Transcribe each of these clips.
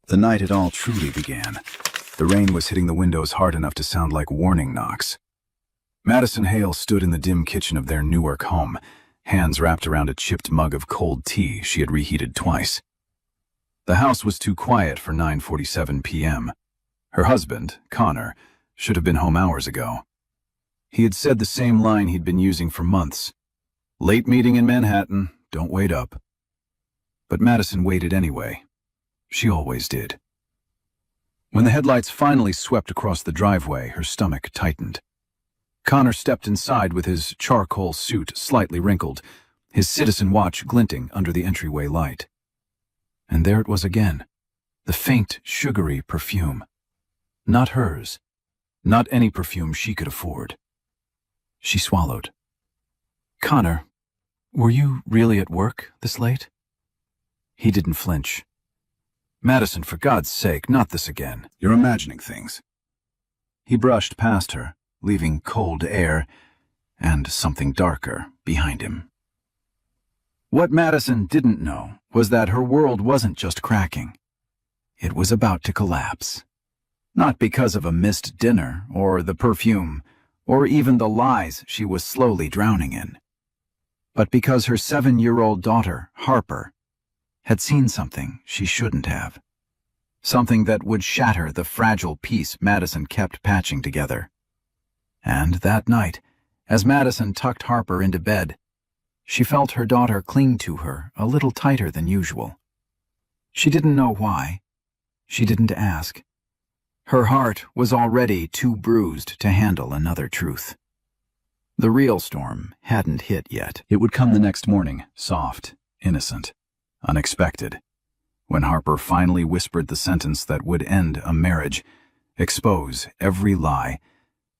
The night it all truly began. The rain was hitting the windows hard enough to sound like warning knocks. Madison Hale stood in the dim kitchen of their Newark home, hands wrapped around a chipped mug of cold tea she had reheated twice. The house was too quiet for 9:47 p.m. Her husband, Connor, should have been home hours ago. He had said the same line he'd been using for months. "Late meeting in Manhattan, don't wait up." But Madison waited anyway. She always did. When the headlights finally swept across the driveway, her stomach tightened. Connor stepped inside with his charcoal suit slightly wrinkled, his citizen watch glinting under the entryway light. And there it was again, the faint, sugary perfume. Not hers. Not any perfume she could afford. She swallowed. "Connor, were you really at work this late?" He didn't flinch. "Madison, for God's sake, not this again. You're imagining things." He brushed past her, leaving cold air and something darker behind him. What Madison didn't know was that her world wasn't just cracking. It was about to collapse. Not because of a missed dinner, or the perfume, or even the lies she was slowly drowning in, but because her 7-year-old daughter, Harper, had seen something she shouldn't have. Something that would shatter the fragile piece Madison kept patching together. And that night, as Madison tucked Harper into bed, she felt her daughter cling to her a little tighter than usual. She didn't know why. She didn't ask. Her heart was already too bruised to handle another truth. The real storm hadn't hit yet. It would come the next morning, soft, innocent, unexpected, when Harper finally whispered the sentence that would end a marriage, expose every lie,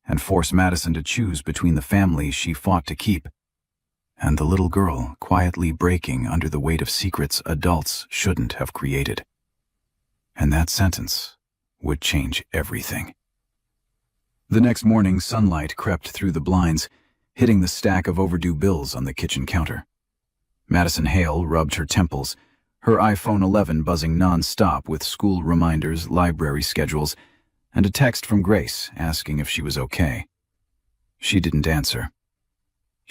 and force Madison to choose between the family she fought to keep and the little girl quietly breaking under the weight of secrets adults shouldn't have created. And that sentence would change everything. The next morning, sunlight crept through the blinds, hitting the stack of overdue bills on the kitchen counter. Madison Hale rubbed her temples, her iPhone 11 buzzing non-stop with school reminders, library schedules, and a text from Grace asking if she was okay. She didn't answer.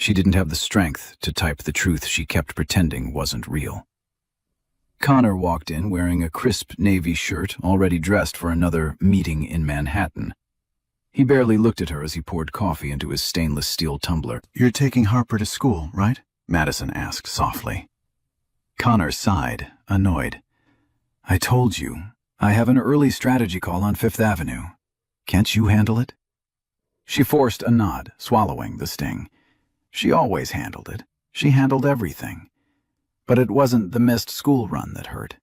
She didn't have the strength to type the truth she kept pretending wasn't real. Connor walked in wearing a crisp navy shirt, already dressed for another meeting in Manhattan. He barely looked at her as he poured coffee into his stainless steel tumbler. "You're taking Harper to school, right?" Madison asked softly. Connor sighed, annoyed. "I told you, I have an early strategy call on 5th Avenue. Can't you handle it?" She forced a nod, swallowing the sting. She always handled it. She handled everything. But it wasn't the missed school run that hurt.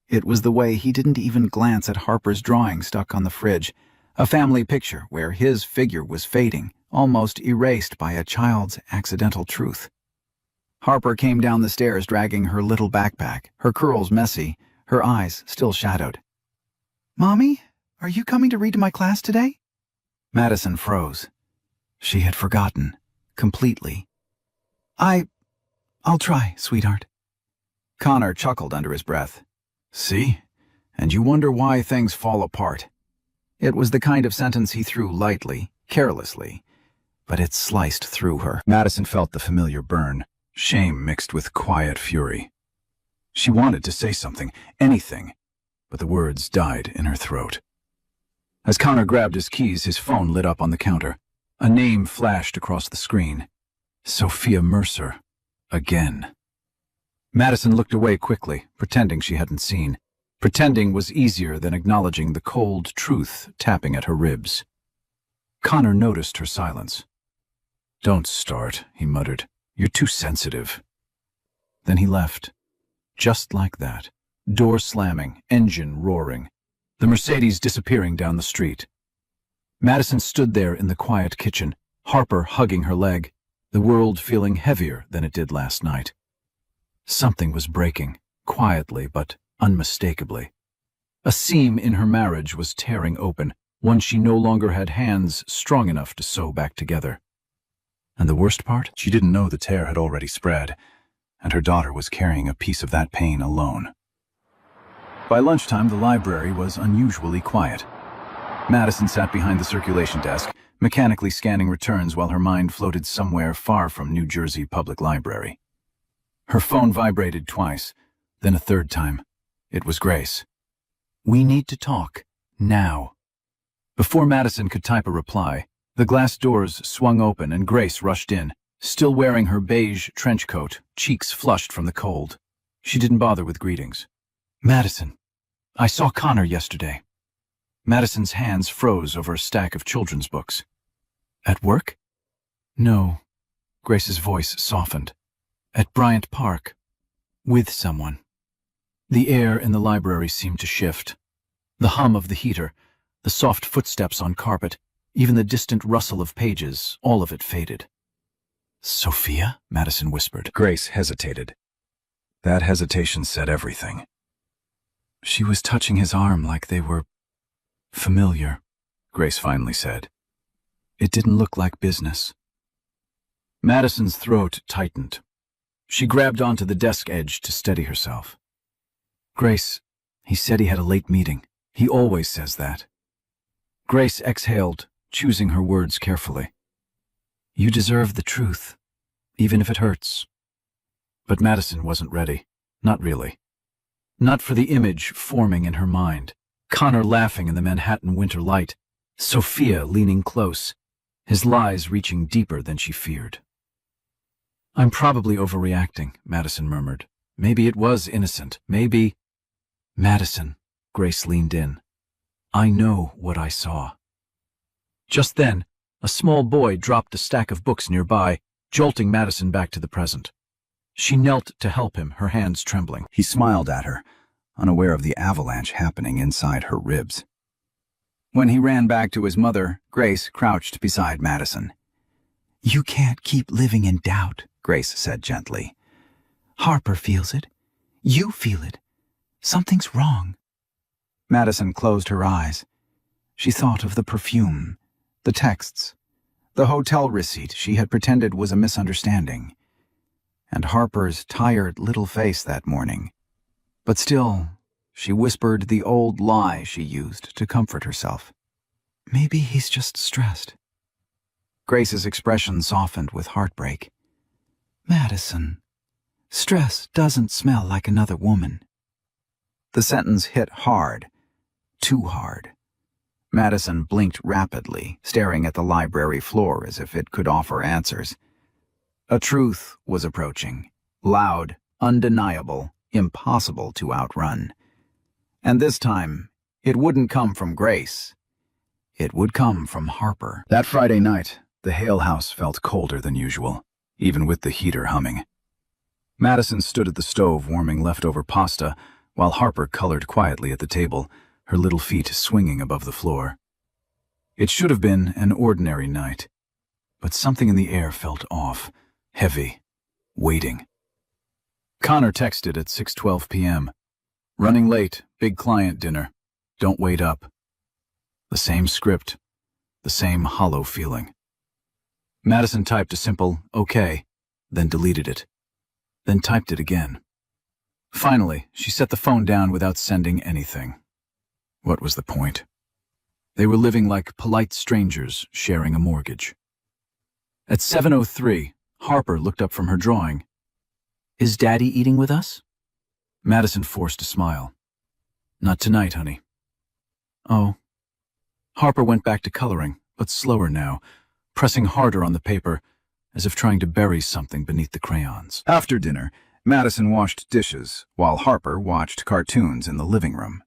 It was the way he didn't even glance at Harper's drawing stuck on the fridge, a family picture where his figure was fading, almost erased by a child's accidental truth. Harper came down the stairs dragging her little backpack, her curls messy, her eyes still shadowed. "Mommy, are you coming to read to my class today?" Madison froze. She had forgotten, completely. I'll try, sweetheart." Connor chuckled under his breath. "See? And you wonder why things fall apart." It was the kind of sentence he threw lightly, carelessly, but it sliced through her. Madison felt the familiar burn, shame mixed with quiet fury. She wanted to say something, anything, but the words died in her throat. As Connor grabbed his keys, his phone lit up on the counter. A name flashed across the screen. Sophia Mercer. Again. Madison looked away quickly, pretending she hadn't seen. Pretending was easier than acknowledging the cold truth tapping at her ribs. Connor noticed her silence. "Don't start," he muttered. "You're too sensitive." Then he left. Just like that. Door slamming, engine roaring. The Mercedes disappearing down the street. Madison stood there in the quiet kitchen, Harper hugging her leg, the world feeling heavier than it did last night. Something was breaking, quietly but unmistakably. A seam in her marriage was tearing open, one she no longer had hands strong enough to sew back together. And the worst part? She didn't know the tear had already spread, and her daughter was carrying a piece of that pain alone. By lunchtime, the library was unusually quiet. Madison sat behind the circulation desk, mechanically scanning returns while her mind floated somewhere far from New Jersey Public Library. Her phone vibrated twice, then a third time. It was Grace. "We need to talk. Now." Before Madison could type a reply, the glass doors swung open and Grace rushed in, still wearing her beige trench coat, cheeks flushed from the cold. She didn't bother with greetings. "Madison, I saw Connor yesterday." Madison's hands froze over a stack of children's books. "At work?" "No." Grace's voice softened. "At Bryant Park. With someone." The air in the library seemed to shift. The hum of the heater, the soft footsteps on carpet, even the distant rustle of pages, all of it faded. "Sophia?" Madison whispered. Grace hesitated. That hesitation said everything. "She was touching his arm like they were familiar," Grace finally said. "It didn't look like business." Madison's throat tightened. She grabbed onto the desk edge to steady herself. "Grace, he said he had a late meeting. He always says that." Grace exhaled, choosing her words carefully. "You deserve the truth, even if it hurts." But Madison wasn't ready. Not really. Not for the image forming in her mind. Connor laughing in the Manhattan winter light. Sophia leaning close, his lies reaching deeper than she feared. "I'm probably overreacting," Madison murmured. "Maybe it was innocent. Maybe—" "Madison," Grace leaned in. "I know what I saw." Just then, a small boy dropped a stack of books nearby, jolting Madison back to the present. She knelt to help him, her hands trembling. He smiled at her, unaware of the avalanche happening inside her ribs. When he ran back to his mother, Grace crouched beside Madison. "You can't keep living in doubt," Grace said gently. "Harper feels it. You feel it. Something's wrong." Madison closed her eyes. She thought of the perfume, the texts, the hotel receipt she had pretended was a misunderstanding, and Harper's tired little face that morning. But still, she whispered the old lie she used to comfort herself. "Maybe he's just stressed." Grace's expression softened with heartbreak. "Madison, stress doesn't smell like another woman." The sentence hit hard, too hard. Madison blinked rapidly, staring at the library floor as if it could offer answers. A truth was approaching, loud, undeniable, impossible to outrun. And this time, it wouldn't come from Grace. It would come from Harper. That Friday night, the Hale house felt colder than usual, even with the heater humming. Madison stood at the stove warming leftover pasta, while Harper colored quietly at the table, her little feet swinging above the floor. It should have been an ordinary night, but something in the air felt off, heavy, waiting. Connor texted at 6:12 p.m. "Running late, big client dinner. Don't wait up." The same script, the same hollow feeling. Madison typed a simple "okay," then deleted it, then typed it again. Finally, she set the phone down without sending anything. What was the point? They were living like polite strangers sharing a mortgage. At 7:03, Harper looked up from her drawing. "Is Daddy eating with us?" Madison forced a smile. "Not tonight, honey." "Oh." Harper went back to coloring, but slower now, pressing harder on the paper, as if trying to bury something beneath the crayons. After dinner, Madison washed dishes, while Harper watched cartoons in the living room.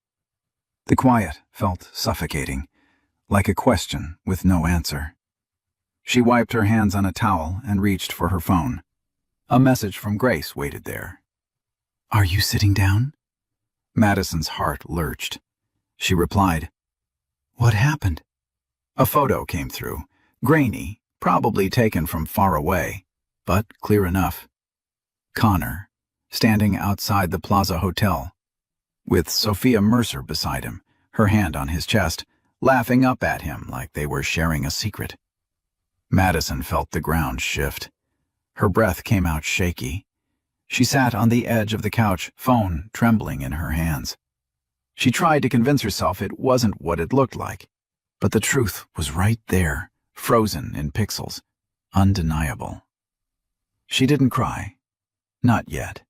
The quiet felt suffocating, like a question with no answer. She wiped her hands on a towel and reached for her phone. A message from Grace waited there. "Are you sitting down?" Madison's heart lurched. She replied, "What happened?" A photo came through, grainy, probably taken from far away, but clear enough. Connor, standing outside the Plaza Hotel, with Sophia Mercer beside him, her hand on his chest, laughing up at him like they were sharing a secret. Madison felt the ground shift. Her breath came out shaky. She sat on the edge of the couch, phone trembling in her hands. She tried to convince herself it wasn't what it looked like. But the truth was right there, frozen in pixels, undeniable. She didn't cry. Not yet.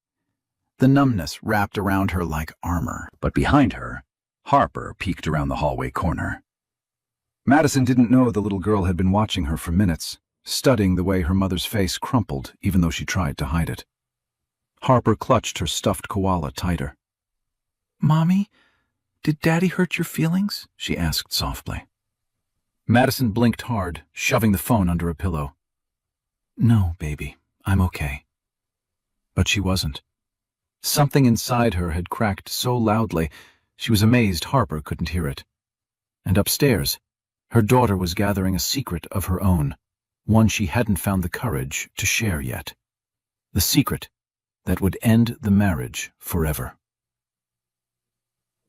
The numbness wrapped around her like armor. But behind her, Harper peeked around the hallway corner. Madison didn't know the little girl had been watching her for minutes, studying the way her mother's face crumpled even though she tried to hide it. Harper clutched her stuffed koala tighter. "Mommy, did Daddy hurt your feelings?" she asked softly. Madison blinked hard, shoving the phone under a pillow. "No, baby, I'm okay." But she wasn't. Something inside her had cracked so loudly, she was amazed Harper couldn't hear it. And upstairs, her daughter was gathering a secret of her own, one she hadn't found the courage to share yet. The secret that would end the marriage forever.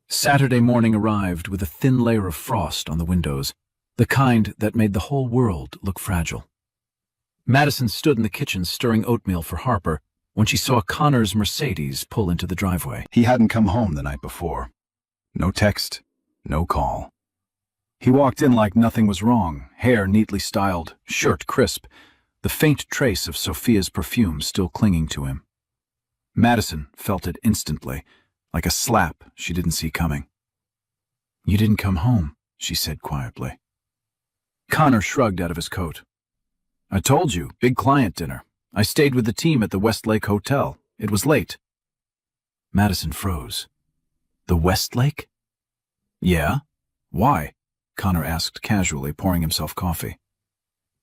Saturday morning arrived with a thin layer of frost on the windows, the kind that made the whole world look fragile. Madison stood in the kitchen stirring oatmeal for Harper when she saw Connor's Mercedes pull into the driveway. He hadn't come home the night before. No text, no call. He walked in like nothing was wrong, hair neatly styled, shirt crisp, the faint trace of Sophia's perfume still clinging to him. Madison felt it instantly, like a slap she didn't see coming. "You didn't come home," she said quietly. Connor shrugged out of his coat. "I told you, big client dinner. I stayed with the team at the Westlake Hotel. It was late." Madison froze. "The Westlake?" "Yeah. Why?" Connor asked casually, pouring himself coffee.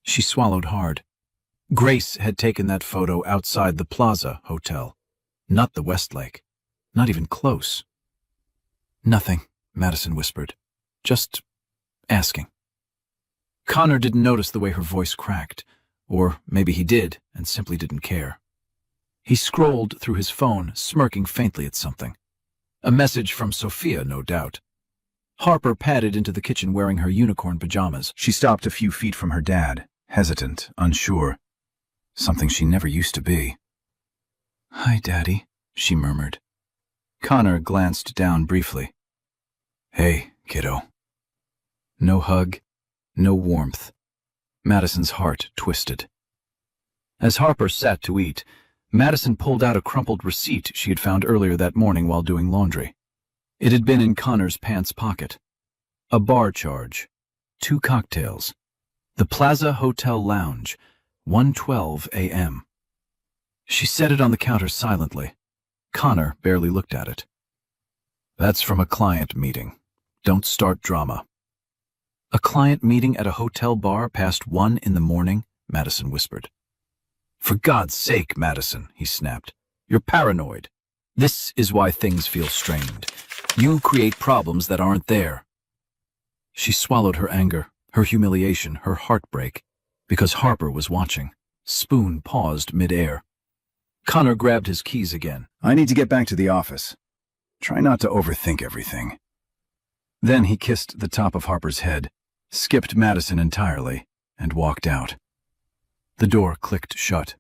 She swallowed hard. Grace had taken that photo outside the Plaza Hotel, not the Westlake. Not even close. "Nothing," Madison whispered. "Just asking." Connor didn't notice the way her voice cracked, or maybe he did and simply didn't care. He scrolled through his phone, smirking faintly at something. A message from Sophia, no doubt. Harper padded into the kitchen wearing her unicorn pajamas. She stopped a few feet from her dad, hesitant, unsure. Something she never used to be. "Hi, Daddy," she murmured. Connor glanced down briefly. "Hey, kiddo." No hug, no warmth. Madison's heart twisted. As Harper sat to eat, Madison pulled out a crumpled receipt she had found earlier that morning while doing laundry. It had been in Connor's pants pocket. A bar charge, 2 cocktails, the Plaza Hotel Lounge, 1:12 a.m. She set it on the counter silently. Connor barely looked at it. "That's from a client meeting. Don't start drama." "A client meeting at a hotel bar past 1 in the morning?" Madison whispered. "For God's sake, Madison," he snapped. "You're paranoid. This is why things feel strained. You create problems that aren't there." She swallowed her anger, her humiliation, her heartbreak, because Harper was watching. Spoon paused mid-air. Connor grabbed his keys again. "I need to get back to the office. Try not to overthink everything." Then he kissed the top of Harper's head, skipped Madison entirely, and walked out. The door clicked shut.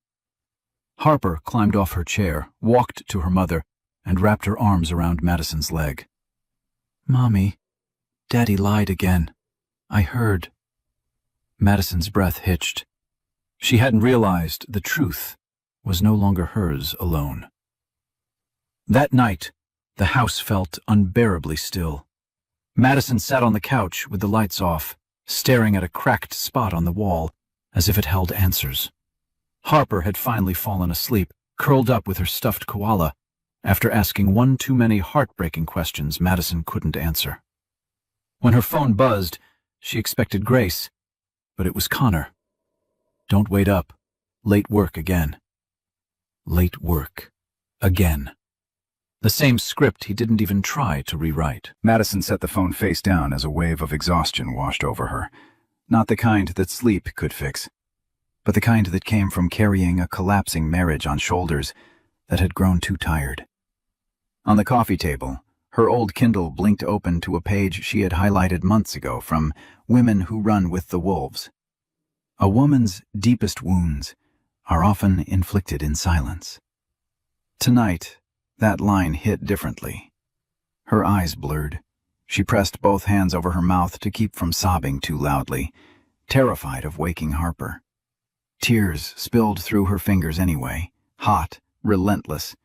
Harper climbed off her chair, walked to her mother, and wrapped her arms around Madison's leg. "Mommy, Daddy lied again. I heard." Madison's breath hitched. She hadn't realized the truth was no longer hers alone. That night, the house felt unbearably still. Madison sat on the couch with the lights off, staring at a cracked spot on the wall, as if it held answers. Harper had finally fallen asleep, curled up with her stuffed koala, after asking one too many heartbreaking questions Madison couldn't answer. When her phone buzzed, she expected Grace, but it was Connor. "Don't wait up. Late work again." Late work. Again. The same script he didn't even try to rewrite. Madison set the phone face down as a wave of exhaustion washed over her. Not the kind that sleep could fix, but the kind that came from carrying a collapsing marriage on shoulders that had grown too tired. On the coffee table, her old Kindle blinked open to a page she had highlighted months ago from Women Who Run with the Wolves. A woman's deepest wounds are often inflicted in silence. Tonight, that line hit differently. Her eyes blurred. She pressed both hands over her mouth to keep from sobbing too loudly, terrified of waking Harper. Tears spilled through her fingers anyway, hot, relentless,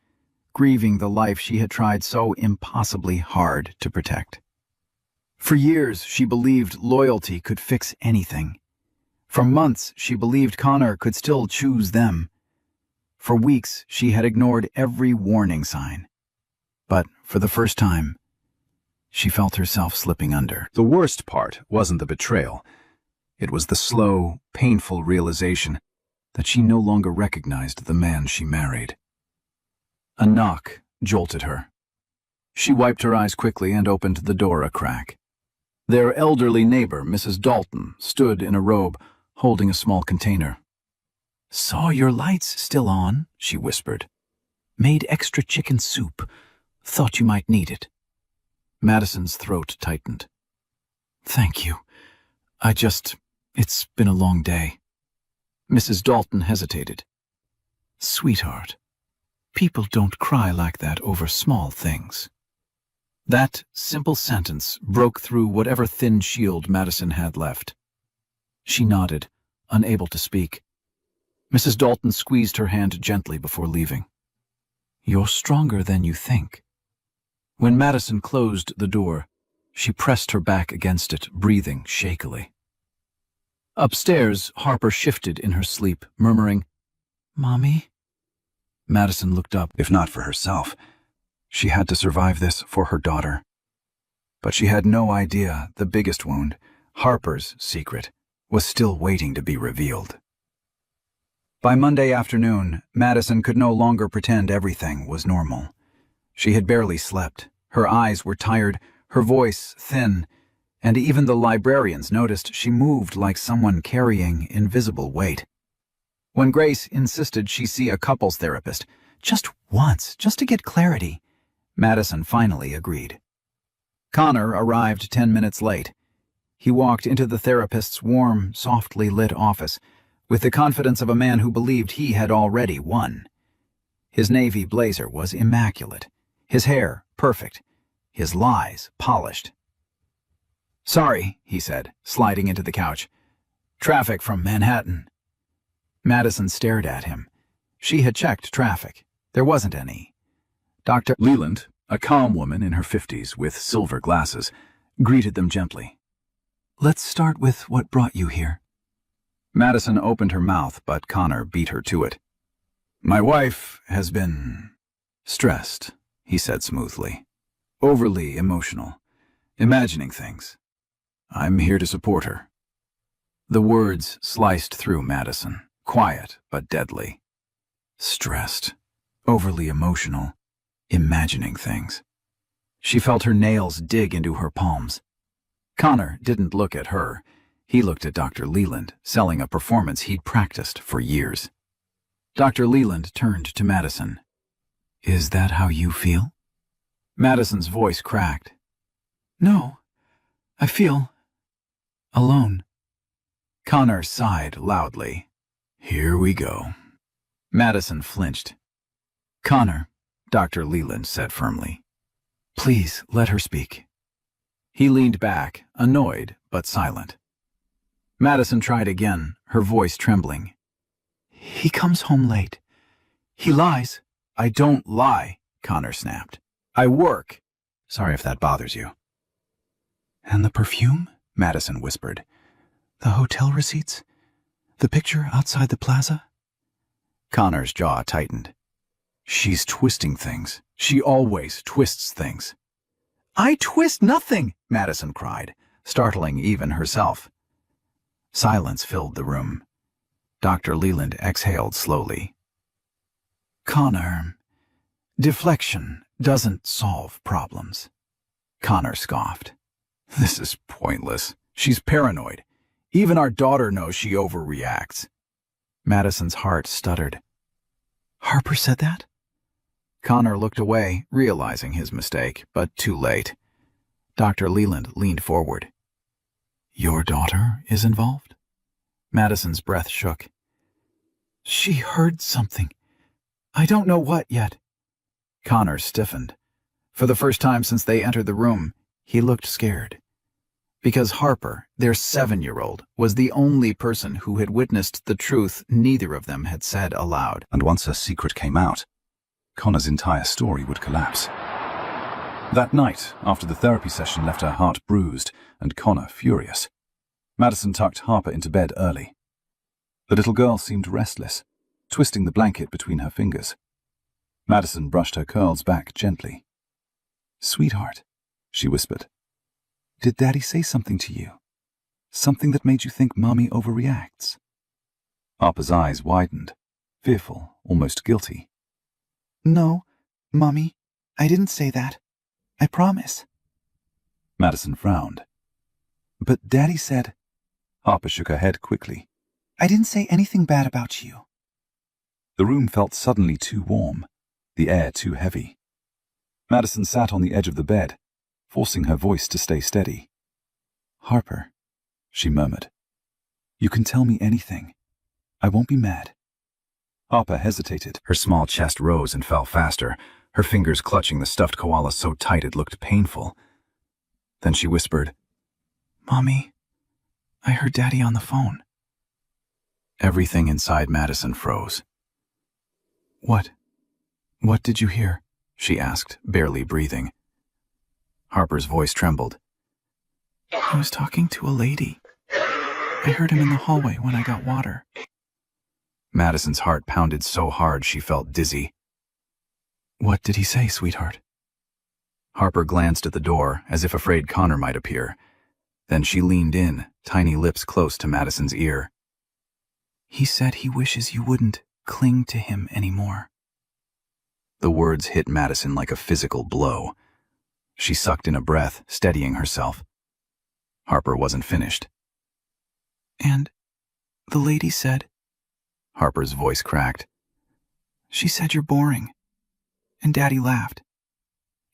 grieving the life she had tried so impossibly hard to protect. For years, she believed loyalty could fix anything. For months, she believed Connor could still choose them. For weeks, she had ignored every warning sign. But for the first time, she felt herself slipping under. The worst part wasn't the betrayal. It was the slow, painful realization that she no longer recognized the man she married. A knock jolted her. She wiped her eyes quickly and opened the door a crack. Their elderly neighbor, Mrs. Dalton, stood in a robe, holding a small container. "Saw your lights still on," she whispered. "Made extra chicken soup. Thought you might need it." Madison's throat tightened. "Thank you. It's been a long day." Mrs. Dalton hesitated. "Sweetheart, people don't cry like that over small things." That simple sentence broke through whatever thin shield Madison had left. She nodded, unable to speak. Mrs. Dalton squeezed her hand gently before leaving. "You're stronger than you think." When Madison closed the door, she pressed her back against it, breathing shakily. Upstairs, Harper shifted in her sleep, murmuring, "Mommy?" Madison looked up. If not for herself, she had to survive this for her daughter. But she had no idea the biggest wound, Harper's secret, was still waiting to be revealed. By Monday afternoon, Madison could no longer pretend everything was normal. She had barely slept. Her eyes were tired, her voice thin, and even the librarians noticed she moved like someone carrying invisible weight. When Grace insisted she see a couples therapist, just once, just to get clarity, Madison finally agreed. Connor arrived 10 minutes late. He walked into the therapist's warm, softly lit office with the confidence of a man who believed he had already won. His navy blazer was immaculate, his hair perfect, his lies polished. "Sorry," he said, sliding into the couch. "Traffic from Manhattan." Madison stared at him. She had checked traffic. There wasn't any. Dr. Leland, a calm woman in her 50s with silver glasses, greeted them gently. "Let's start with what brought you here." Madison opened her mouth, but Connor beat her to it. "My wife has been stressed," he said smoothly. "Overly emotional, imagining things. I'm here to support her." The words sliced through Madison, quiet but deadly. Stressed, overly emotional, imagining things. She felt her nails dig into her palms. Connor didn't look at her. He looked at Dr. Leland, selling a performance he'd practiced for years. Dr. Leland turned to Madison. "Is that how you feel?" Madison's voice cracked. "No, I feel alone." Connor sighed loudly. "Here we go." Madison flinched. "Connor," Dr. Leland said firmly. "Please let her speak." He leaned back, annoyed but silent. Madison tried again, her voice trembling. "He comes home late. He lies." "I don't lie," Connor snapped. "I work." "Sorry if that bothers you." "And the perfume?" Madison whispered. "The hotel receipts? The picture outside the plaza?" Connor's jaw tightened. "She's twisting things. She always twists things." "I twist nothing!" Madison cried, startling even herself. Silence filled the room. Dr. Leland exhaled slowly. "Connor, deflection doesn't solve problems." Connor scoffed. "This is pointless. She's paranoid. Even our daughter knows she overreacts." Madison's heart stuttered. "Harper said that?" Connor looked away, realizing his mistake, but too late. Dr. Leland leaned forward. "Your daughter is involved?" Madison's breath shook. "She heard something. I don't know what yet." Connor stiffened. For the first time since they entered the room, he looked scared. Because Harper, their 7-year-old, was the only person who had witnessed the truth neither of them had said aloud. And once her secret came out, Connor's entire story would collapse. That night, after the therapy session left her heart bruised and Connor furious, Madison tucked Harper into bed early. The little girl seemed restless, twisting the blanket between her fingers. Madison brushed her curls back gently. "Sweetheart," she whispered, "did Daddy say something to you? Something that made you think Mommy overreacts?" Harper's eyes widened, fearful, almost guilty. "No, Mommy, I didn't say that. I promise." Madison frowned. "But Daddy said—" Harper shook her head quickly. "I didn't say anything bad about you." The room felt suddenly too warm, the air too heavy. Madison sat on the edge of the bed, forcing her voice to stay steady. "Harper," she murmured, "you can tell me anything. I won't be mad." Harper hesitated. Her small chest rose and fell faster, her fingers clutching the stuffed koala so tight it looked painful. Then she whispered, "Mommy, I heard Daddy on the phone." Everything inside Madison froze. What did you hear?" she asked, barely breathing. Harper's voice trembled. "He was talking to a lady. I heard him in the hallway when I got water." Madison's heart pounded so hard she felt dizzy. "What did he say, sweetheart?" Harper glanced at the door, as if afraid Connor might appear. Then she leaned in, tiny lips close to Madison's ear. "He said he wishes you wouldn't cling to him anymore." The words hit Madison like a physical blow. She sucked in a breath, steadying herself. Harper wasn't finished. "And the lady said—" Harper's voice cracked. "She said you're boring." And Daddy laughed.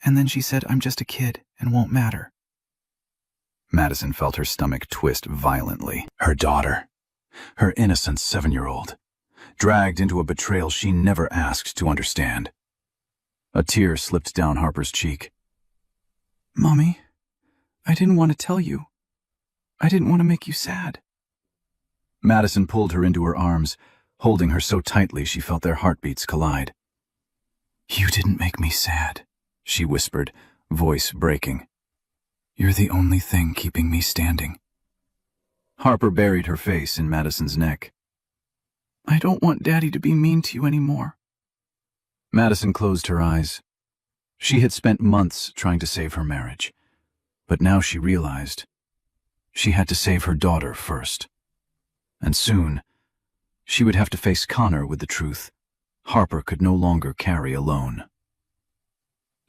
And then she said I'm just a kid and won't matter. Madison felt her stomach twist violently. Her daughter, her innocent 7-year-old, dragged into a betrayal she never asked to understand. A tear slipped down Harper's cheek. "Mommy, I didn't want to tell you. I didn't want to make you sad." Madison pulled her into her arms, holding her so tightly she felt their heartbeats collide. "You didn't make me sad," she whispered, voice breaking. "You're the only thing keeping me standing." Harper buried her face in Madison's neck. "I don't want Daddy to be mean to you anymore." Madison closed her eyes. She had spent months trying to save her marriage, but now she realized she had to save her daughter first. And soon, she would have to face Connor with the truth Harper could no longer carry alone.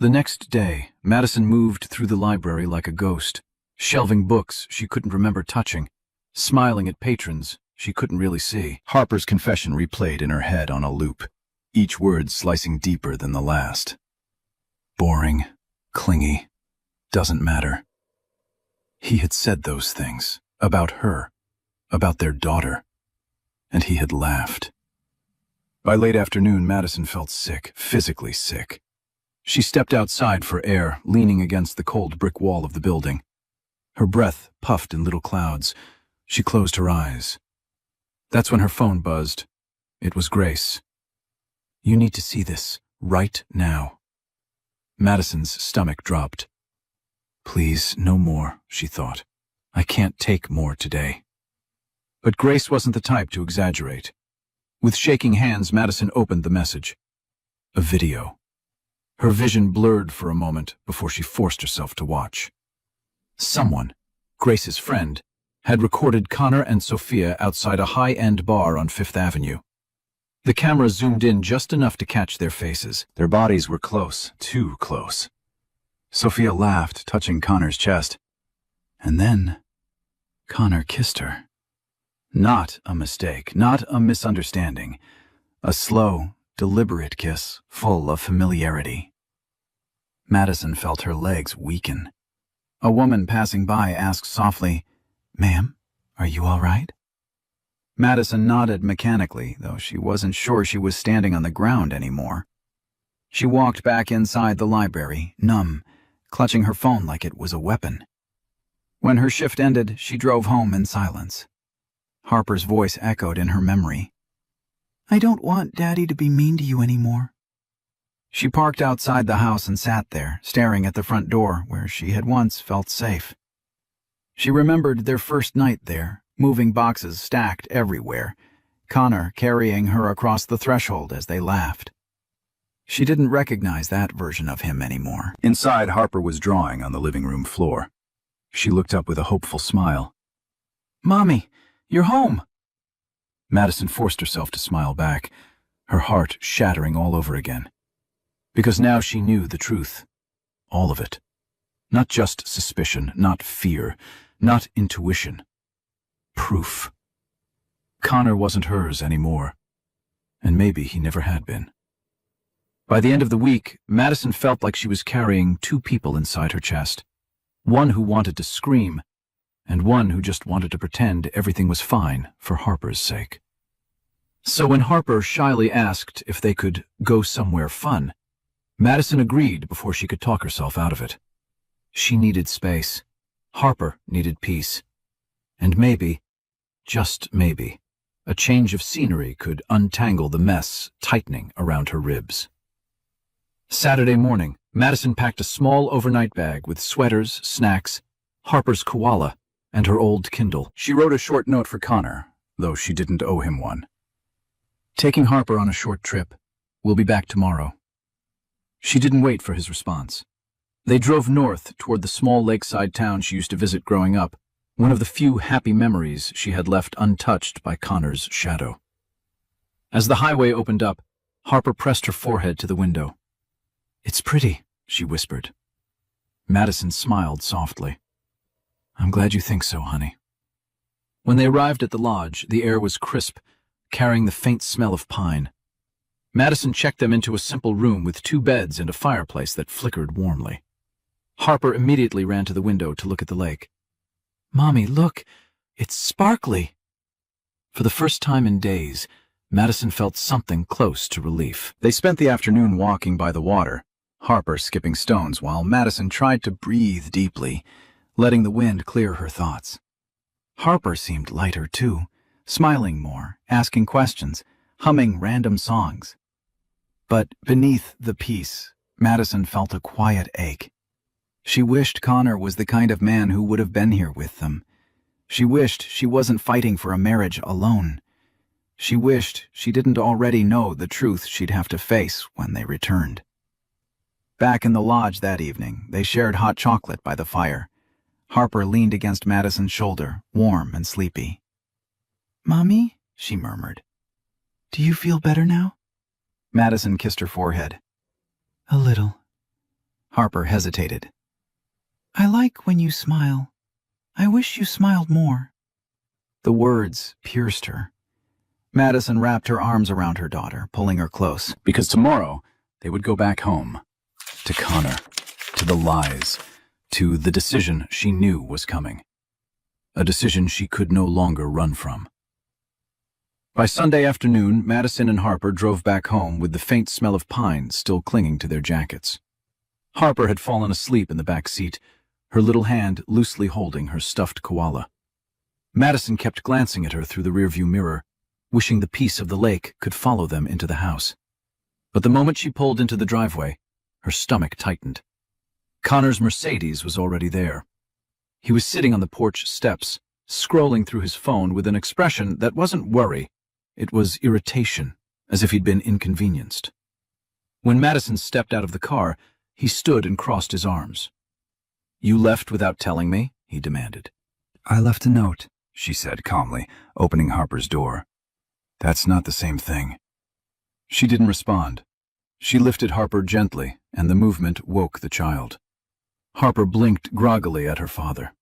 The next day, Madison moved through the library like a ghost, shelving books she couldn't remember touching, smiling at patrons she couldn't really see. Harper's confession replayed in her head on a loop, each word slicing deeper than the last. Boring, clingy, doesn't matter. He had said those things about her, about their daughter, and he had laughed. By late afternoon, Madison felt sick, physically sick. She stepped outside for air, leaning against the cold brick wall of the building. Her breath puffed in little clouds. She closed her eyes. That's when her phone buzzed. It was Grace. "You need to see this, right now." Madison's stomach dropped. "Please, no more," she thought. "I can't take more today." But Grace wasn't the type to exaggerate. With shaking hands, Madison opened the message. A video. Her vision blurred for a moment before she forced herself to watch. Someone, Grace's friend, had recorded Connor and Sophia outside a high-end bar on 5th Avenue. The camera zoomed in just enough to catch their faces. Their bodies were close, too close. Sophia laughed, touching Connor's chest. And then, Connor kissed her. Not a mistake, not a misunderstanding. A slow, deliberate kiss, full of familiarity. Madison felt her legs weaken. A woman passing by asked softly, "Ma'am, are you all right?" Madison nodded mechanically, though she wasn't sure she was standing on the ground anymore. She walked back inside the library, numb, clutching her phone like it was a weapon. When her shift ended, she drove home in silence. Harper's voice echoed in her memory. "I don't want Daddy to be mean to you anymore." She parked outside the house and sat there, staring at the front door where she had once felt safe. She remembered their first night there, moving boxes stacked everywhere, Connor carrying her across the threshold as they laughed. She didn't recognize that version of him anymore. Inside, Harper was drawing on the living room floor. She looked up with a hopeful smile. "Mommy, you're home." Madison forced herself to smile back, her heart shattering all over again. Because now she knew the truth. All of it. Not just suspicion, not fear, not intuition. Proof. Connor wasn't hers anymore. And maybe he never had been. By the end of the week, Madison felt like she was carrying two people inside her chest. One who wanted to scream, and one who just wanted to pretend everything was fine for Harper's sake. So when Harper shyly asked if they could go somewhere fun, Madison agreed before she could talk herself out of it. She needed space. Harper needed peace. And maybe, just maybe, a change of scenery could untangle the mess tightening around her ribs. Saturday morning, Madison packed a small overnight bag with sweaters, snacks, Harper's koala, and her old Kindle. She wrote a short note for Connor, though she didn't owe him one. "Taking Harper on a short trip. We'll be back tomorrow." She didn't wait for his response. They drove north toward the small lakeside town she used to visit growing up, one of the few happy memories she had left untouched by Connor's shadow. As the highway opened up, Harper pressed her forehead to the window. "It's pretty," she whispered. Madison smiled softly. "I'm glad you think so, honey." When they arrived at the lodge, the air was crisp, carrying the faint smell of pine. Madison checked them into a simple room with 2 beds and a fireplace that flickered warmly. Harper immediately ran to the window to look at the lake. "Mommy, look! It's sparkly!" For the first time in days, Madison felt something close to relief. They spent the afternoon walking by the water, Harper skipping stones while Madison tried to breathe deeply, letting the wind clear her thoughts. Harper seemed lighter, too, smiling more, asking questions, humming random songs. But beneath the peace, Madison felt a quiet ache. She wished Connor was the kind of man who would have been here with them. She wished she wasn't fighting for a marriage alone. She wished she didn't already know the truth she'd have to face when they returned. Back in the lodge that evening, they shared hot chocolate by the fire. Harper leaned against Madison's shoulder, warm and sleepy. "Mommy," she murmured, "do you feel better now?" Madison kissed her forehead. "A little." Harper hesitated. "I like when you smile. I wish you smiled more." The words pierced her. Madison wrapped her arms around her daughter, pulling her close. Because tomorrow, they would go back home. To Connor. To the lies. To the decision she knew was coming. A decision she could no longer run from. By Sunday afternoon, Madison and Harper drove back home with the faint smell of pine still clinging to their jackets. Harper had fallen asleep in the back seat, her little hand loosely holding her stuffed koala. Madison kept glancing at her through the rearview mirror, wishing the peace of the lake could follow them into the house. But the moment she pulled into the driveway, her stomach tightened. Connor's Mercedes was already there. He was sitting on the porch steps, scrolling through his phone with an expression that wasn't worry. It was irritation, as if he'd been inconvenienced. When Madison stepped out of the car, he stood and crossed his arms. "You left without telling me?" he demanded. "I left a note," she said calmly, opening Harper's door. "That's not the same thing." She didn't respond. She lifted Harper gently, and the movement woke the child. Harper blinked groggily at her father.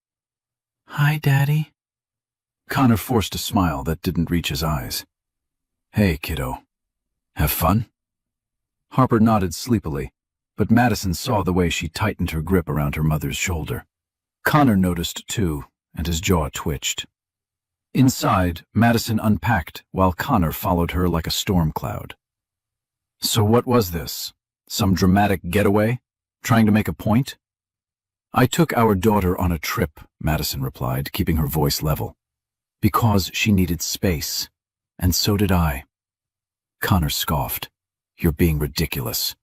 "Hi, Daddy." Connor forced a smile that didn't reach his eyes. "Hey, kiddo. Have fun?" Harper nodded sleepily, but Madison saw the way she tightened her grip around her mother's shoulder. Connor noticed too, and his jaw twitched. Inside, Madison unpacked while Connor followed her like a storm cloud. "So what was this? Some dramatic getaway? Trying to make a point? I took our daughter on a trip, Madison replied, keeping her voice level. Because she needed space. And so did I. Connor scoffed. You're being ridiculous.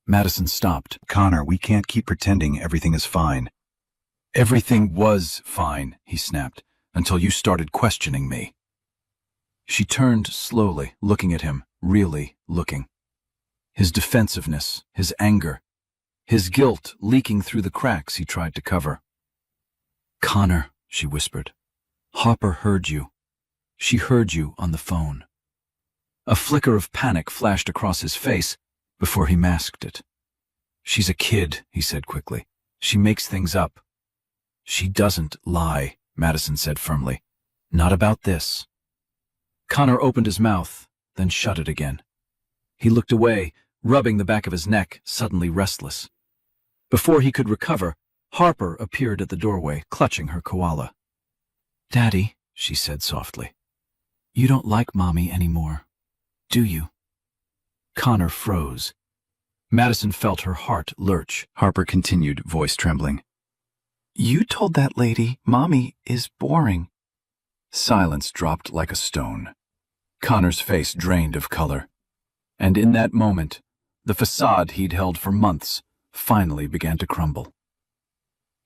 Madison stopped. Connor, we can't keep pretending everything is fine. Everything was fine, he snapped, until you started questioning me. She turned slowly, looking at him, really looking. His defensiveness, his anger, his guilt leaking through the cracks he tried to cover. Connor, she whispered. Harper heard you. She heard you on the phone. A flicker of panic flashed across his face before he masked it. She's a kid, he said quickly. She makes things up. She doesn't lie, Madison said firmly. Not about this. Connor opened his mouth, then shut it again. He looked away, rubbing the back of his neck, suddenly restless. Before he could recover, Harper appeared at the doorway, clutching her koala. Daddy, she said softly, you don't like Mommy anymore, do you? Connor froze. Madison felt her heart lurch. Harper continued, voice trembling. You told that lady Mommy is boring. Silence dropped like a stone. Connor's face drained of color. And in that moment, the facade he'd held for months finally began to crumble.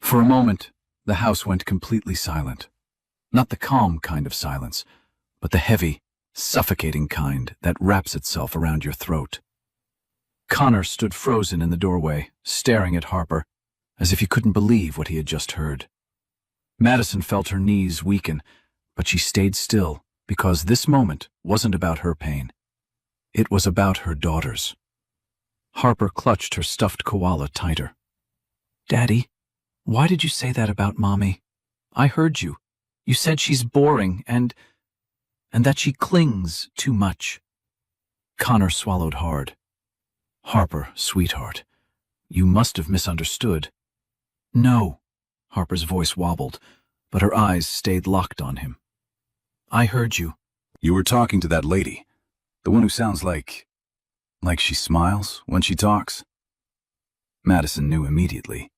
For a moment, the house went completely silent. Not the calm kind of silence, but the heavy, suffocating kind that wraps itself around your throat. Connor stood frozen in the doorway, staring at Harper, as if he couldn't believe what he had just heard. Madison felt her knees weaken, but she stayed still because this moment wasn't about her pain. It was about her daughter's. Harper clutched her stuffed koala tighter. Daddy, why did you say that about Mommy? I heard you. You said she's boring and that she clings too much. Connor swallowed hard. Harper, sweetheart, you must have misunderstood. No, Harper's voice wobbled, but her eyes stayed locked on him. I heard you. You were talking to that lady, the one who sounds like she smiles when she talks? Madison knew immediately.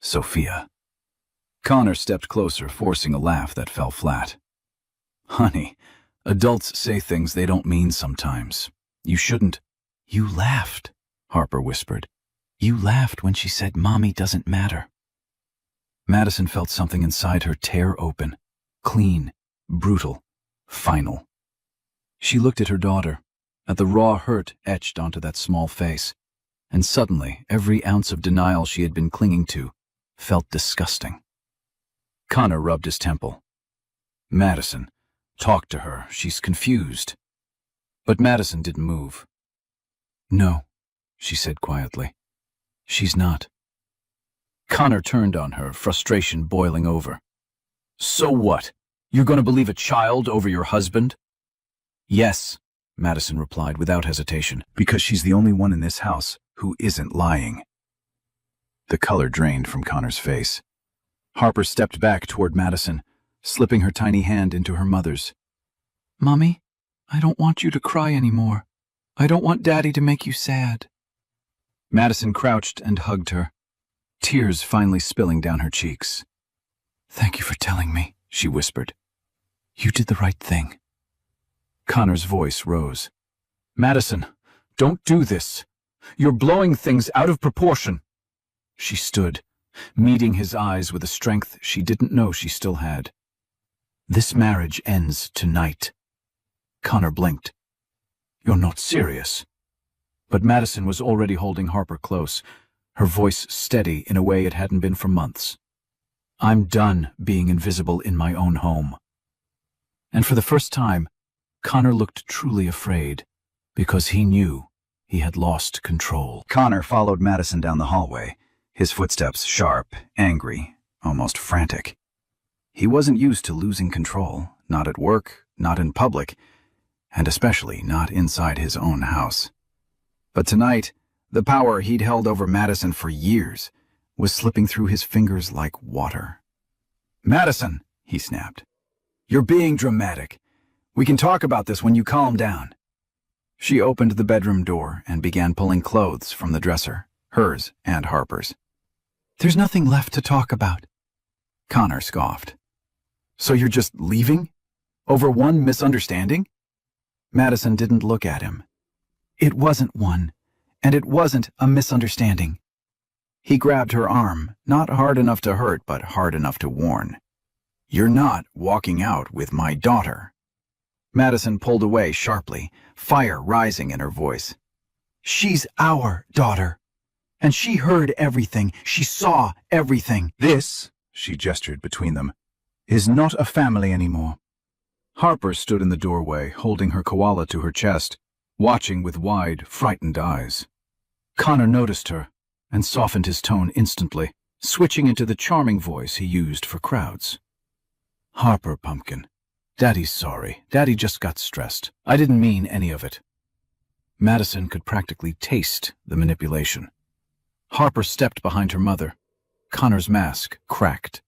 Sophia. Connor stepped closer, forcing a laugh that fell flat. Honey, adults say things they don't mean sometimes. You shouldn't. You laughed, Harper whispered. You laughed when she said Mommy doesn't matter. Madison felt something inside her tear open, clean, brutal, final. She looked at her daughter, at the raw hurt etched onto that small face, and suddenly every ounce of denial she had been clinging to felt disgusting. Connor rubbed his temple. Madison, talk to her. She's confused. But Madison didn't move. No, she said quietly. She's not. Connor turned on her, frustration boiling over. So what? You're going to believe a child over your husband? Yes, Madison replied without hesitation. Because she's the only one in this house who isn't lying. The color drained from Connor's face. Harper stepped back toward Madison, slipping her tiny hand into her mother's. Mommy, I don't want you to cry anymore. I don't want Daddy to make you sad. Madison crouched and hugged her, tears finally spilling down her cheeks. Thank you for telling me, she whispered. You did the right thing. Connor's voice rose. Madison, don't do this. You're blowing things out of proportion. She stood, meeting his eyes with a strength she didn't know she still had. This marriage ends tonight. Connor blinked. You're not serious. But Madison was already holding Harper close, her voice steady in a way it hadn't been for months. I'm done being invisible in my own home. And for the first time, Connor looked truly afraid, because he knew he had lost control. Connor followed Madison down the hallway, his footsteps sharp, angry, almost frantic. He wasn't used to losing control, not at work, not in public, and especially not inside his own house. But tonight, the power he'd held over Madison for years was slipping through his fingers like water. Madison, he snapped. You're being dramatic. We can talk about this when you calm down. She opened the bedroom door and began pulling clothes from the dresser, hers and Harper's. "There's nothing left to talk about." Connor scoffed. "So you're just leaving? Over one misunderstanding?" Madison didn't look at him. "It wasn't one, and it wasn't a misunderstanding." He grabbed her arm, not hard enough to hurt, but hard enough to warn. "You're not walking out with my daughter." Madison pulled away sharply, fire rising in her voice. "She's our daughter. And she heard everything. She saw everything." "This," she gestured between them, "is not a family anymore." Harper stood in the doorway, holding her koala to her chest, watching with wide, frightened eyes. Connor noticed her and softened his tone instantly, switching into the charming voice he used for crowds. "Harper, Pumpkin. Daddy's sorry. Daddy just got stressed. I didn't mean any of it." Madison could practically taste the manipulation. Harper stepped behind her mother. Connor's mask cracked.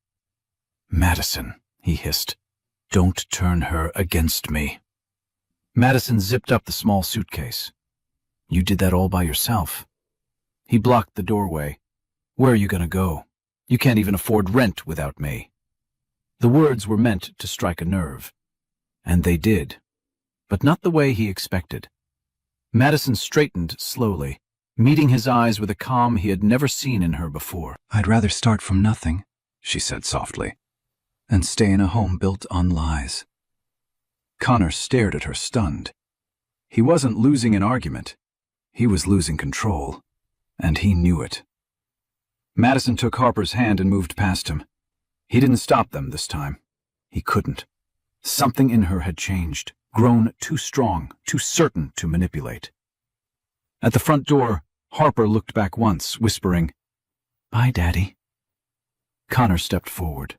"Madison," he hissed, "don't turn her against me." Madison zipped up the small suitcase. "You did that all by yourself." He blocked the doorway. "Where are you going to go? You can't even afford rent without me." The words were meant to strike a nerve. And they did, but not the way he expected. Madison straightened slowly, meeting his eyes with a calm he had never seen in her before. "I'd rather start from nothing," she said softly, "and stay in a home built on lies." Connor stared at her, stunned. He wasn't losing an argument. He was losing control, and he knew it. Madison took Harper's hand and moved past him. He didn't stop them this time. He couldn't. Something in her had changed, grown too strong, too certain to manipulate. At the front door, Harper looked back once, whispering, "Bye, Daddy." Connor stepped forward.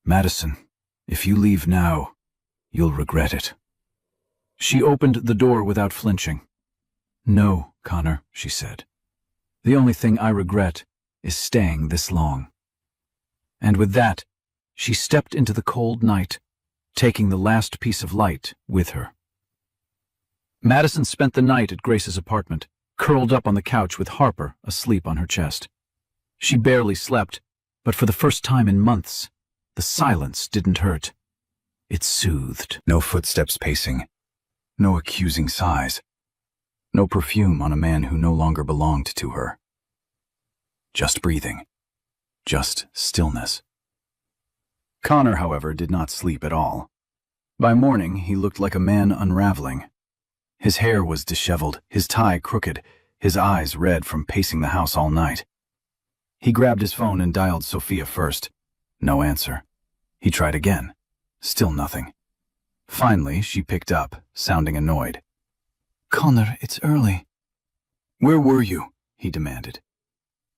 "Madison, if you leave now, you'll regret it." She opened the door without flinching. "No, Connor," she said. "The only thing I regret is staying this long." And with that, she stepped into the cold night, taking the last piece of light with her. Madison spent the night at Grace's apartment, curled up on the couch with Harper asleep on her chest. She barely slept, but for the first time in months, the silence didn't hurt. It soothed. No footsteps pacing, no accusing sighs, no perfume on a man who no longer belonged to her. Just breathing, just stillness. Connor, however, did not sleep at all. By morning, he looked like a man unraveling. His hair was disheveled, his tie crooked, his eyes red from pacing the house all night. He grabbed his phone and dialed Sophia first. No answer. He tried again. Still nothing. Finally, she picked up, sounding annoyed. "Connor, it's early." "Where were you?" he demanded.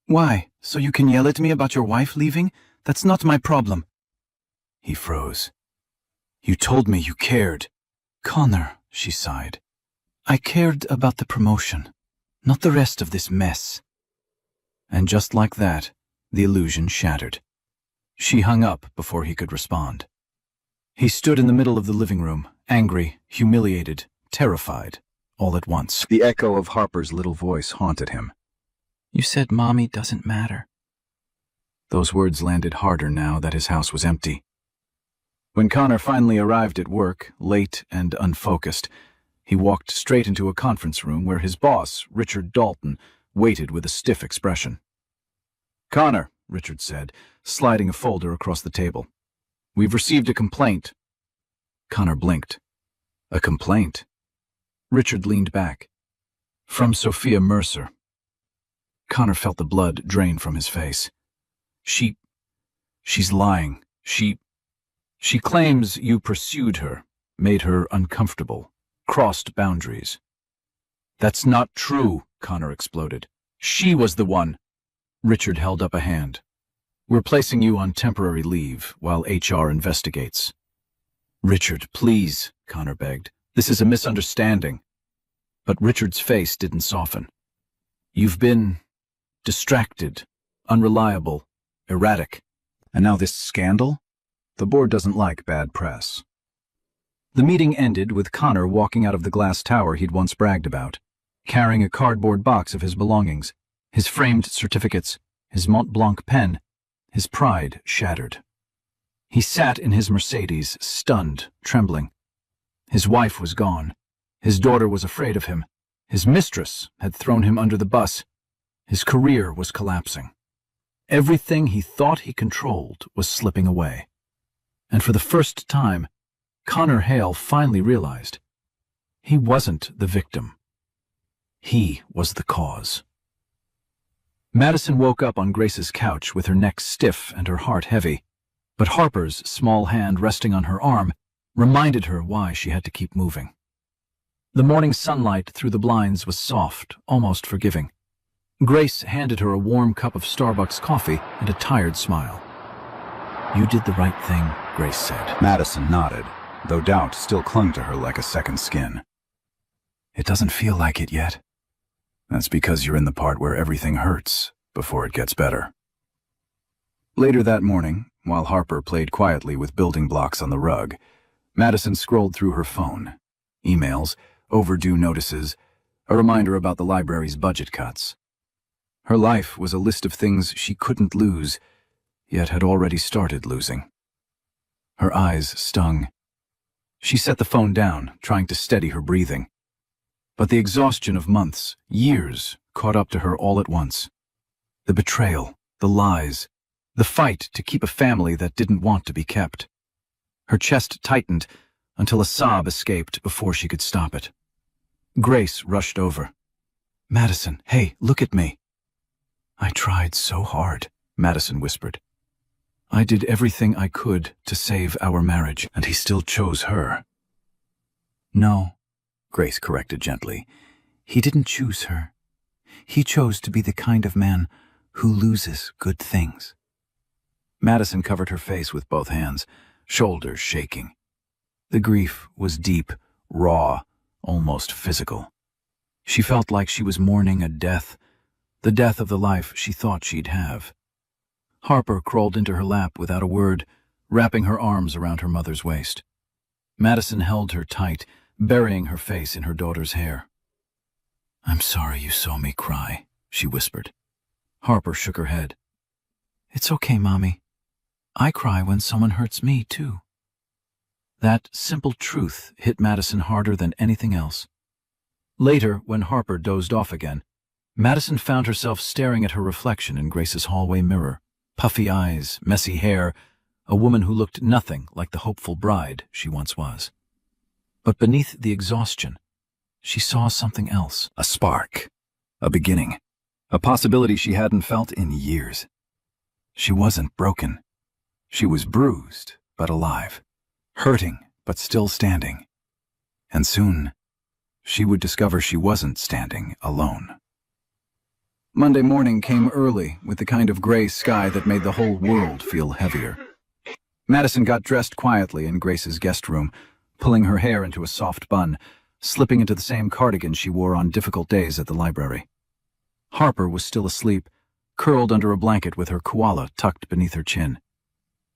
"Why, so you can yell at me about your wife leaving? That's not my problem." He froze. "You told me you cared." "Connor," she sighed, "I cared about the promotion, not the rest of this mess." And just like that, the illusion shattered. She hung up before he could respond. He stood in the middle of the living room, angry, humiliated, terrified, all at once. The echo of Harper's little voice haunted him. "You said Mommy doesn't matter." Those words landed harder now that his house was empty. When Connor finally arrived at work, late and unfocused, he walked straight into a conference room where his boss, Richard Dalton, waited with a stiff expression. "Connor," Richard said, sliding a folder across the table. "We've received a complaint." Connor blinked. "A complaint?" Richard leaned back. "From Sophia Mercer." Connor felt the blood drain from his face. She's lying. She claims you pursued her, made her uncomfortable, crossed boundaries." "That's not true," Connor exploded. "She was the one." Richard held up a hand. "We're placing you on temporary leave while HR investigates." "Richard, please," Connor begged. "This is a misunderstanding." But Richard's face didn't soften. "You've been distracted, unreliable, erratic. And now this scandal? The board doesn't like bad press." The meeting ended with Connor walking out of the glass tower he'd once bragged about, carrying a cardboard box of his belongings, his framed certificates, his Mont Blanc pen, his pride shattered. He sat in his Mercedes, stunned, trembling. His wife was gone. His daughter was afraid of him. His mistress had thrown him under the bus. His career was collapsing. Everything he thought he controlled was slipping away. And for the first time, Connor Hale finally realized he wasn't the victim. He was the cause. Madison woke up on Grace's couch with her neck stiff and her heart heavy, but Harper's small hand resting on her arm reminded her why she had to keep moving. The morning sunlight through the blinds was soft, almost forgiving. Grace handed her a warm cup of Starbucks coffee and a tired smile. "You did the right thing," Grace said. Madison nodded, though doubt still clung to her like a second skin. "It doesn't feel like it yet." That's because you're in the part where everything hurts before it gets better. Later that morning, while Harper played quietly with building blocks on the rug, Madison scrolled through her phone. Emails, overdue notices, a reminder about the library's budget cuts. Her life was a list of things she couldn't lose, yet had already started losing. Her eyes stung. She set the phone down, trying to steady her breathing. But the exhaustion of months, years, caught up to her all at once. The betrayal, the lies, the fight to keep a family that didn't want to be kept. Her chest tightened until a sob escaped before she could stop it. Grace rushed over. "Madison, hey, look at me." "I tried so hard," Madison whispered. "I did everything I could to save our marriage, and he still chose her." "No," Grace corrected gently. "He didn't choose her. He chose to be the kind of man who loses good things." Madison covered her face with both hands, shoulders shaking. The grief was deep, raw, almost physical. She felt like she was mourning a death, the death of the life she thought she'd have. Harper crawled into her lap without a word, wrapping her arms around her mother's waist. Madison held her tight, burying her face in her daughter's hair. "I'm sorry you saw me cry," she whispered. Harper shook her head. "It's okay, Mommy. I cry when someone hurts me, too." That simple truth hit Madison harder than anything else. Later, when Harper dozed off again, Madison found herself staring at her reflection in Grace's hallway mirror. Puffy eyes, messy hair, a woman who looked nothing like the hopeful bride she once was. But beneath the exhaustion, she saw something else. A spark. A beginning. A possibility she hadn't felt in years. She wasn't broken. She was bruised, but alive. Hurting, but still standing. And soon, she would discover she wasn't standing alone. Monday morning came early with the kind of gray sky that made the whole world feel heavier. Madison got dressed quietly in Grace's guest room, pulling her hair into a soft bun, slipping into the same cardigan she wore on difficult days at the library. Harper was still asleep, curled under a blanket with her koala tucked beneath her chin.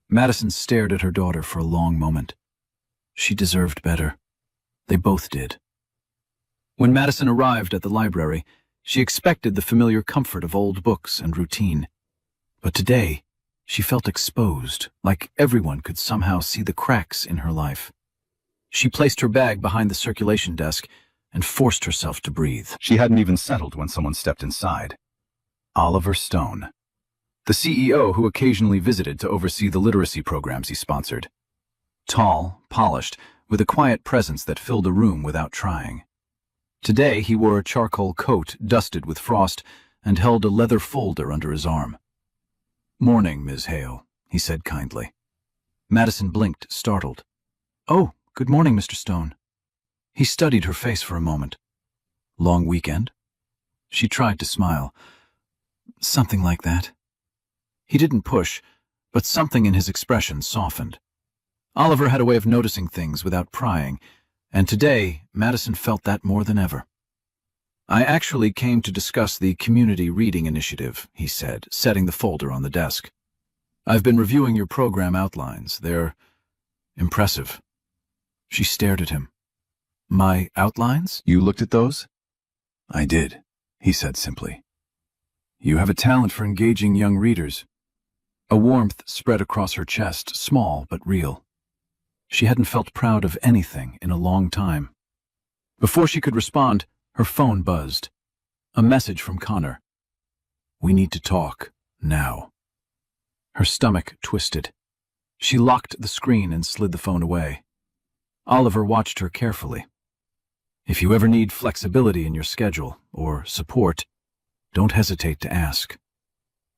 Madison stared at her daughter for a long moment. She deserved better. They both did. When Madison arrived at the library, she expected the familiar comfort of old books and routine. But today, she felt exposed, like everyone could somehow see the cracks in her life. She placed her bag behind the circulation desk and forced herself to breathe. She hadn't even settled when someone stepped inside. Oliver Stone, the CEO who occasionally visited to oversee the literacy programs he sponsored. Tall, polished, with a quiet presence that filled a room without trying. Today he wore a charcoal coat dusted with frost and held a leather folder under his arm. "Morning, Ms. Hale," he said kindly. Madison blinked, startled. "Oh, good morning, Mr. Stone." He studied her face for a moment. "Long weekend?" She tried to smile. "Something like that." He didn't push, but something in his expression softened. Oliver had a way of noticing things without prying, and today Madison felt that more than ever. "I actually came to discuss the Community Reading Initiative," he said, setting the folder on the desk. "I've been reviewing your program outlines. They're impressive." She stared at him. My outlines? You looked at those? I did, he said simply. You have a talent for engaging young readers. A warmth spread across her chest, small but real. She hadn't felt proud of anything in a long time. Before she could respond, her phone buzzed. A message from Connor. We need to talk, now. Her stomach twisted. She locked the screen and slid the phone away. Oliver watched her carefully. If you ever need flexibility in your schedule, or support, don't hesitate to ask.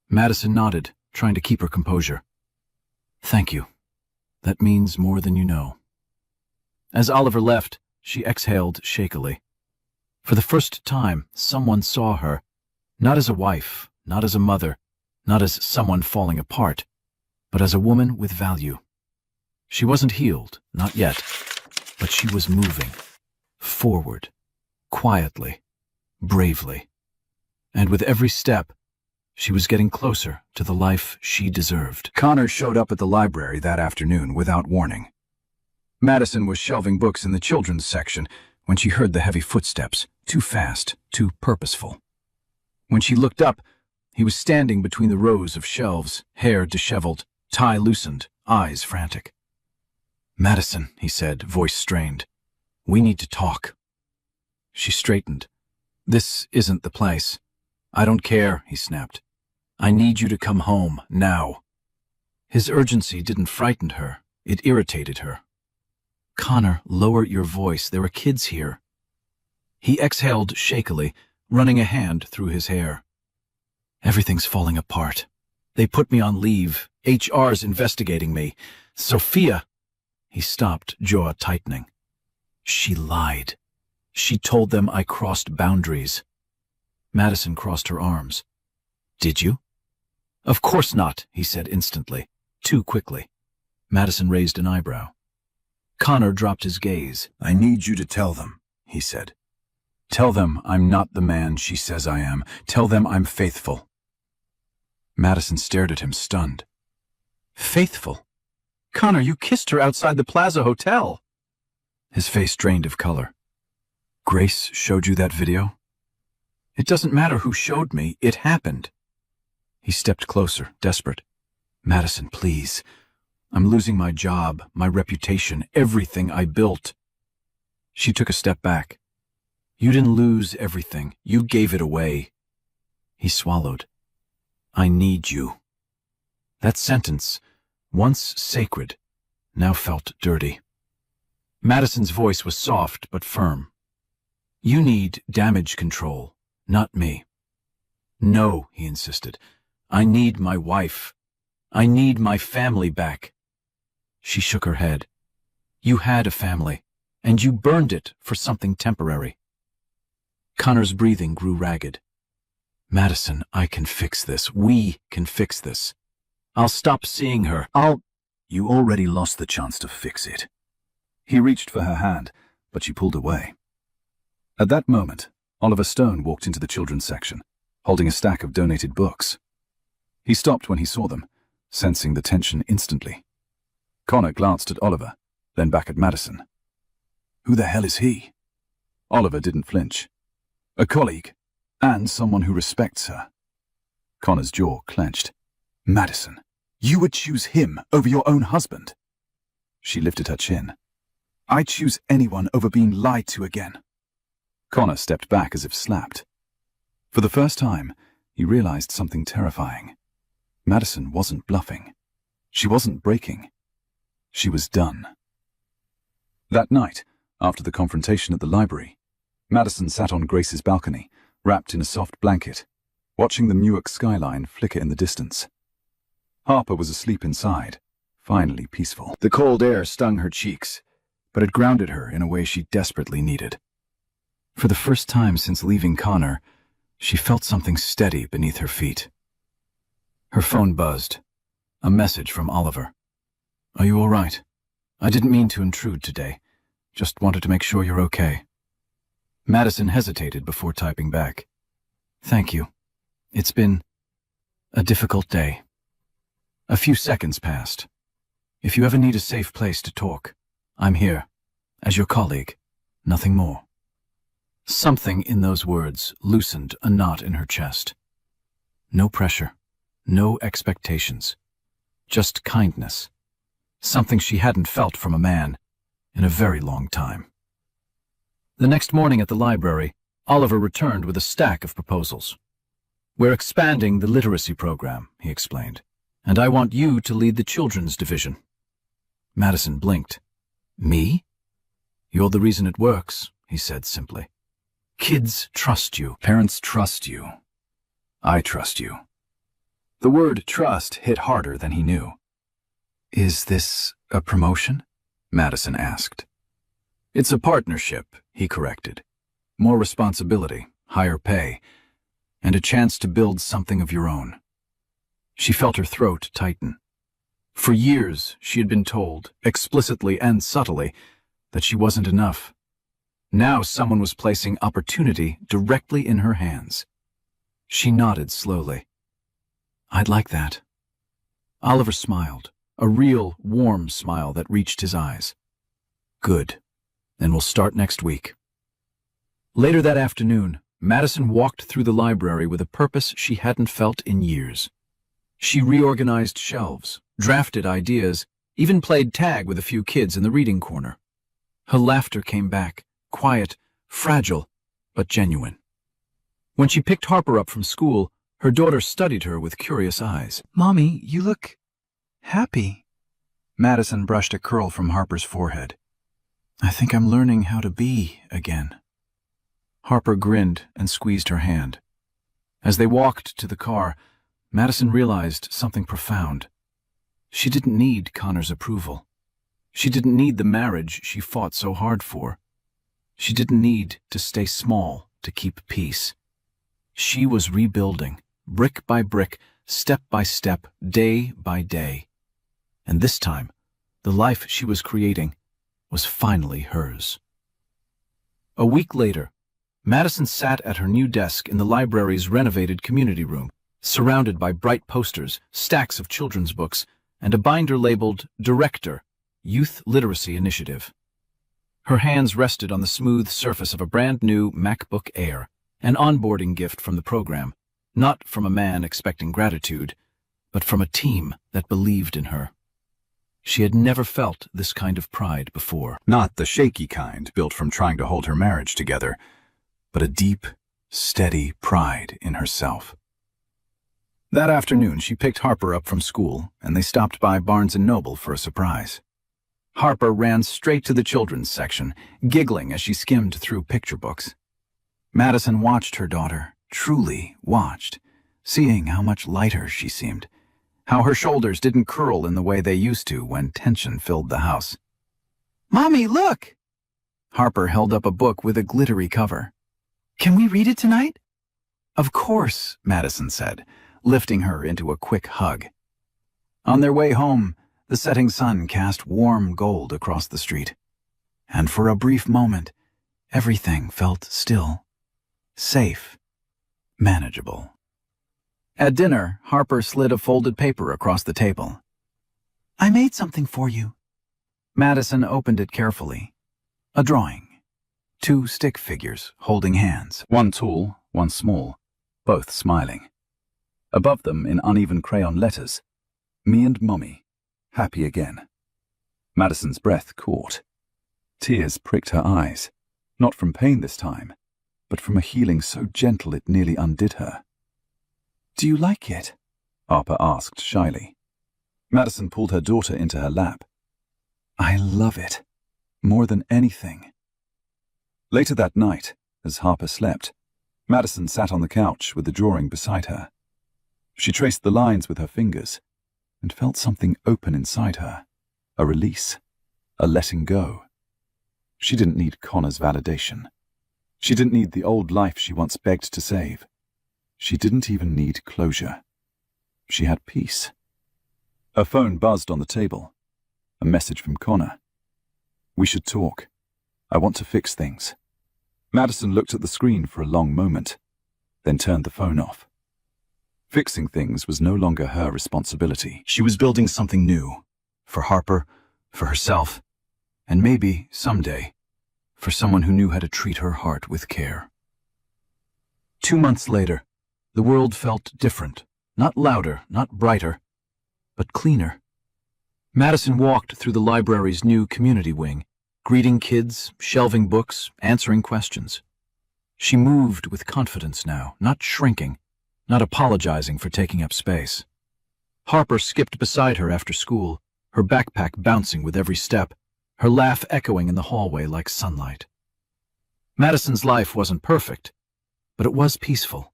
Madison nodded, trying to keep her composure. Thank you. That means more than you know. As Oliver left, she exhaled shakily. For the first time, someone saw her, not as a wife, not as a mother, not as someone falling apart, but as a woman with value. She wasn't healed, not yet, but she was moving. Forward, quietly, bravely. And with every step, she was getting closer to the life she deserved. Connor showed up at the library that afternoon without warning. Madison was shelving books in the children's section when she heard the heavy footsteps, too fast, too purposeful. When she looked up, he was standing between the rows of shelves, hair disheveled, tie loosened, eyes frantic. Madison, he said, voice strained. We need to talk. She straightened. This isn't the place. I don't care, he snapped. I need you to come home, now. His urgency didn't frighten her. It irritated her. Connor, lower your voice. There are kids here. He exhaled shakily, running a hand through his hair. Everything's falling apart. They put me on leave. HR's investigating me. Sophia. He stopped, jaw tightening. She lied. She told them I crossed boundaries. Madison crossed her arms. Did you? Of course not, he said instantly, too quickly. Madison raised an eyebrow. Connor dropped his gaze. I need you to tell them, he said. Tell them I'm not the man she says I am. Tell them I'm faithful. Madison stared at him, stunned. Faithful? Connor, you kissed her outside the Plaza Hotel. His face drained of color. Grace showed you that video? It doesn't matter who showed me. It happened. He stepped closer, desperate. Madison, please. I'm losing my job, my reputation, everything I built. She took a step back. You didn't lose everything. You gave it away. He swallowed. I need you. That sentence, once sacred, now felt dirty. Madison's voice was soft but firm. You need damage control, not me. No, he insisted. I need my wife. I need my family back. She shook her head. You had a family, and you burned it for something temporary. Connor's breathing grew ragged. Madison, I can fix this. We can fix this. I'll stop seeing her. You already lost the chance to fix it. He reached for her hand, but she pulled away. At that moment, Oliver Stone walked into the children's section, holding a stack of donated books. He stopped when he saw them, sensing the tension instantly. Connor glanced at Oliver, then back at Madison. Who the hell is he? Oliver didn't flinch. A colleague, and someone who respects her. Connor's jaw clenched. Madison, you would choose him over your own husband? She lifted her chin. I choose anyone over being lied to again. Connor stepped back as if slapped. For the first time, he realized something terrifying. Madison wasn't bluffing. She wasn't breaking. She was done. That night, after the confrontation at the library, Madison sat on Grace's balcony, wrapped in a soft blanket, watching the Newark skyline flicker in the distance. Harper was asleep inside, finally peaceful. The cold air stung her cheeks, but it grounded her in a way she desperately needed. For the first time since leaving Connor, she felt something steady beneath her feet. Her phone buzzed. A message from Oliver. Are you all right? I didn't mean to intrude today. Just wanted to make sure you're okay. Madison hesitated before typing back. Thank you. It's been a difficult day. A few seconds passed. If you ever need a safe place to talk, I'm here. As your colleague, nothing more. Something in those words loosened a knot in her chest. No pressure, no expectations, just kindness. Something she hadn't felt from a man in a very long time. The next morning at the library, Oliver returned with a stack of proposals. "We're expanding the literacy program," he explained, "and I want you to lead the children's division." Madison blinked. "Me?" "You're the reason it works," he said simply. "Kids trust you. Parents trust you. I trust you." The word trust hit harder than he knew. "Is this a promotion?" Madison asked. "It's a partnership," he corrected. "More responsibility, higher pay, and a chance to build something of your own." She felt her throat tighten. For years, she had been told, explicitly and subtly, that she wasn't enough. Now someone was placing opportunity directly in her hands. She nodded slowly. "I'd like that." Oliver smiled, a real, warm smile that reached his eyes. "Good. Then we'll start next week." Later that afternoon, Madison walked through the library with a purpose she hadn't felt in years. She reorganized shelves, drafted ideas, even played tag with a few kids in the reading corner. Her laughter came back, quiet, fragile, but genuine. When she picked Harper up from school, her daughter studied her with curious eyes. "Mommy, you look happy." Madison brushed a curl from Harper's forehead. "I think I'm learning how to be again." Harper grinned and squeezed her hand. As they walked to the car, Madison realized something profound. She didn't need Connor's approval. She didn't need the marriage she fought so hard for. She didn't need to stay small to keep peace. She was rebuilding, brick by brick, step by step, day by day. And this time, the life she was creating was finally hers. A week later, Madison sat at her new desk in the library's renovated community room, surrounded by bright posters, stacks of children's books, and a binder labeled Director, Youth Literacy Initiative. Her hands rested on the smooth surface of a brand-new MacBook Air, an onboarding gift from the program, not from a man expecting gratitude, but from a team that believed in her. She had never felt this kind of pride before. Not the shaky kind built from trying to hold her marriage together, but a deep, steady pride in herself. That afternoon, she picked Harper up from school, and they stopped by Barnes & Noble for a surprise. Harper ran straight to the children's section, giggling as she skimmed through picture books. Madison watched her daughter, truly watched, seeing how much lighter she seemed, how her shoulders didn't curl in the way they used to when tension filled the house. "Mommy, look!" Harper held up a book with a glittery cover. "Can we read it tonight?" "Of course," Madison said, lifting her into a quick hug. On their way home, the setting sun cast warm gold across the street. And for a brief moment, everything felt still, safe, manageable. At dinner, Harper slid a folded paper across the table. "I made something for you." Madison opened it carefully. A drawing. 2 stick figures holding hands, one tall, one small, both smiling. Above them, in uneven crayon letters, "Me and Mommy, happy again." Madison's breath caught. Tears pricked her eyes, not from pain this time, but from a healing so gentle it nearly undid her. "Do you like it?" Harper asked shyly. Madison pulled her daughter into her lap. "I love it, more than anything." Later that night, as Harper slept, Madison sat on the couch with the drawing beside her. She traced the lines with her fingers and felt something open inside her, a release, a letting go. She didn't need Connor's validation. She didn't need the old life she once begged to save. She didn't even need closure. She had peace. Her phone buzzed on the table. A message from Connor. "We should talk. I want to fix things." Madison looked at the screen for a long moment, then turned the phone off. Fixing things was no longer her responsibility. She was building something new. For Harper, for herself, and maybe, someday, for someone who knew how to treat her heart with care. 2 months later, the world felt different. Not louder, not brighter, but cleaner. Madison walked through the library's new community wing, greeting kids, shelving books, answering questions. She moved with confidence now, not shrinking, not apologizing for taking up space. Harper skipped beside her after school, her backpack bouncing with every step, her laugh echoing in the hallway like sunlight. Madison's life wasn't perfect, but it was peaceful,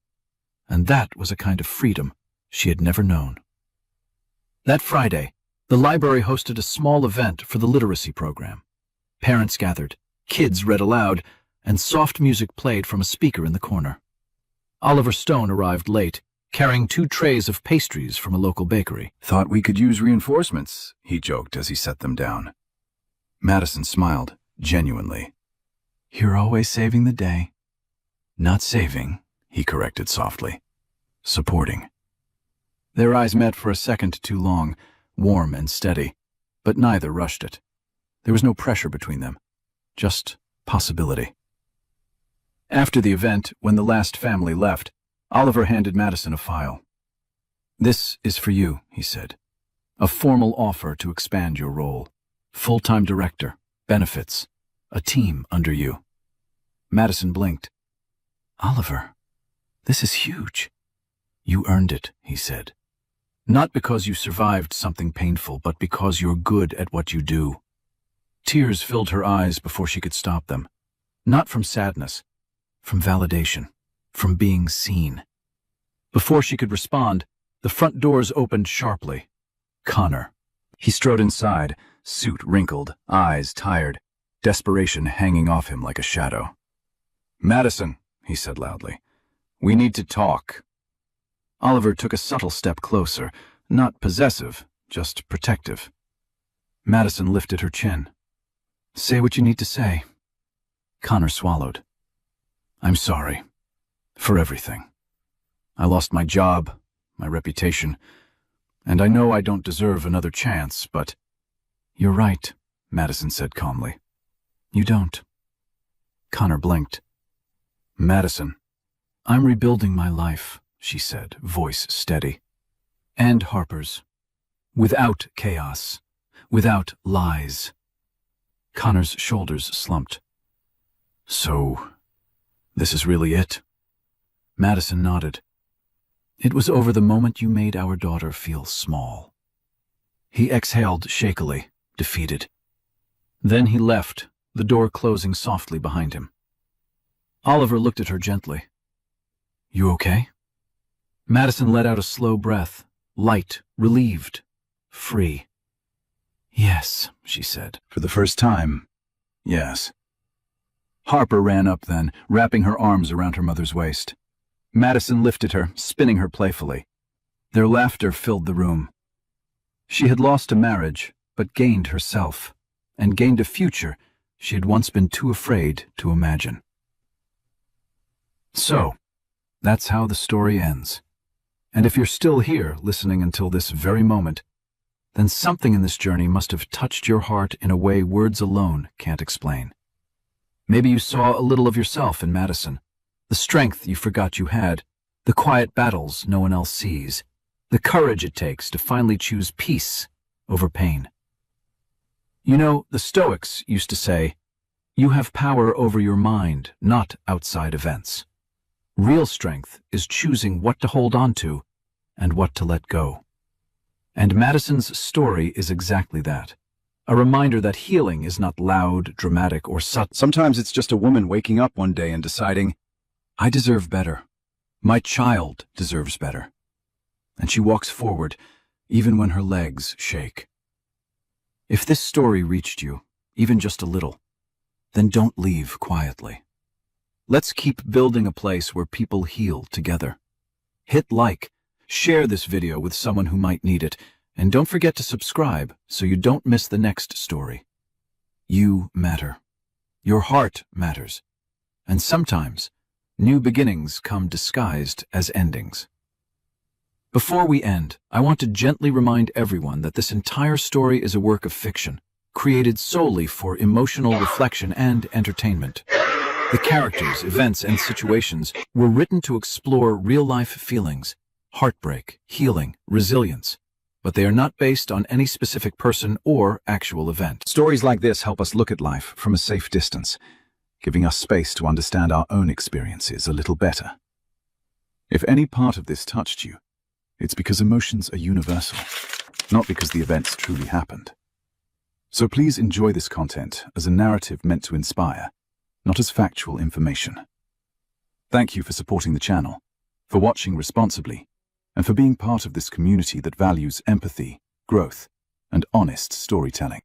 and that was a kind of freedom she had never known. That Friday, the library hosted a small event for the literacy program. Parents gathered, kids read aloud, and soft music played from a speaker in the corner. Oliver Stone arrived late, carrying 2 trays of pastries from a local bakery. "Thought we could use reinforcements," he joked as he set them down. Madison smiled, genuinely. "You're always saving the day." "Not saving," he corrected softly. "Supporting." Their eyes met for a second too long, warm and steady, but neither rushed it. There was no pressure between them, just possibility. After the event, when the last family left, Oliver handed Madison a file. "This is for you," he said. "A formal offer to expand your role. Full-time director, benefits, a team under you." Madison blinked. "Oliver, this is huge." "You earned it," he said. "Not because you survived something painful, but because you're good at what you do." Tears filled her eyes before she could stop them. Not from sadness, from validation, from being seen. Before she could respond, the front doors opened sharply. Connor. He strode inside, suit wrinkled, eyes tired, desperation hanging off him like a shadow. "Madison," he said loudly, "we need to talk." Oliver took a subtle step closer, not possessive, just protective. Madison lifted her chin. "Say what you need to say." Connor swallowed. "I'm sorry. For everything. I lost my job, my reputation, and I know I don't deserve another chance, but—" "You're right," Madison said calmly. "You don't." Connor blinked. "Madison." "I'm rebuilding my life," she said, voice steady. "And Harper's. Without chaos. Without lies." Connor's shoulders slumped. "So, this is really it?" Madison nodded. "It was over the moment you made our daughter feel small." He exhaled shakily, defeated. Then he left, the door closing softly behind him. Oliver looked at her gently. "You okay?" Madison let out a slow breath, light, relieved, free. "Yes," she said. "For the first time, yes." Harper ran up then, wrapping her arms around her mother's waist. Madison lifted her, spinning her playfully. Their laughter filled the room. She had lost a marriage, but gained herself, and gained a future she had once been too afraid to imagine. So, that's how the story ends. And if you're still here, listening until this very moment, then something in this journey must have touched your heart in a way words alone can't explain. Maybe you saw a little of yourself in Madison, the strength you forgot you had, the quiet battles no one else sees, the courage it takes to finally choose peace over pain. You know, the Stoics used to say, "You have power over your mind, not outside events." Real strength is choosing what to hold on to and what to let go. And Madison's story is exactly that. A reminder that healing is not loud, dramatic, or subtle. Sometimes it's just a woman waking up one day and deciding, "I deserve better. My child deserves better." And she walks forward, even when her legs shake. If this story reached you, even just a little, then don't leave quietly. Let's keep building a place where people heal together. Hit like, share this video with someone who might need it, and don't forget to subscribe so you don't miss the next story. You matter. Your heart matters. And sometimes, new beginnings come disguised as endings. Before we end, I want to gently remind everyone that this entire story is a work of fiction, created solely for emotional reflection and entertainment. The characters, events, and situations were written to explore real-life feelings, heartbreak, healing, resilience, but they are not based on any specific person or actual event. Stories like this help us look at life from a safe distance, giving us space to understand our own experiences a little better. If any part of this touched you, it's because emotions are universal, not because the events truly happened. So please enjoy this content as a narrative meant to inspire, not as factual information. Thank you for supporting the channel, for watching responsibly, and for being part of this community that values empathy, growth, and honest storytelling.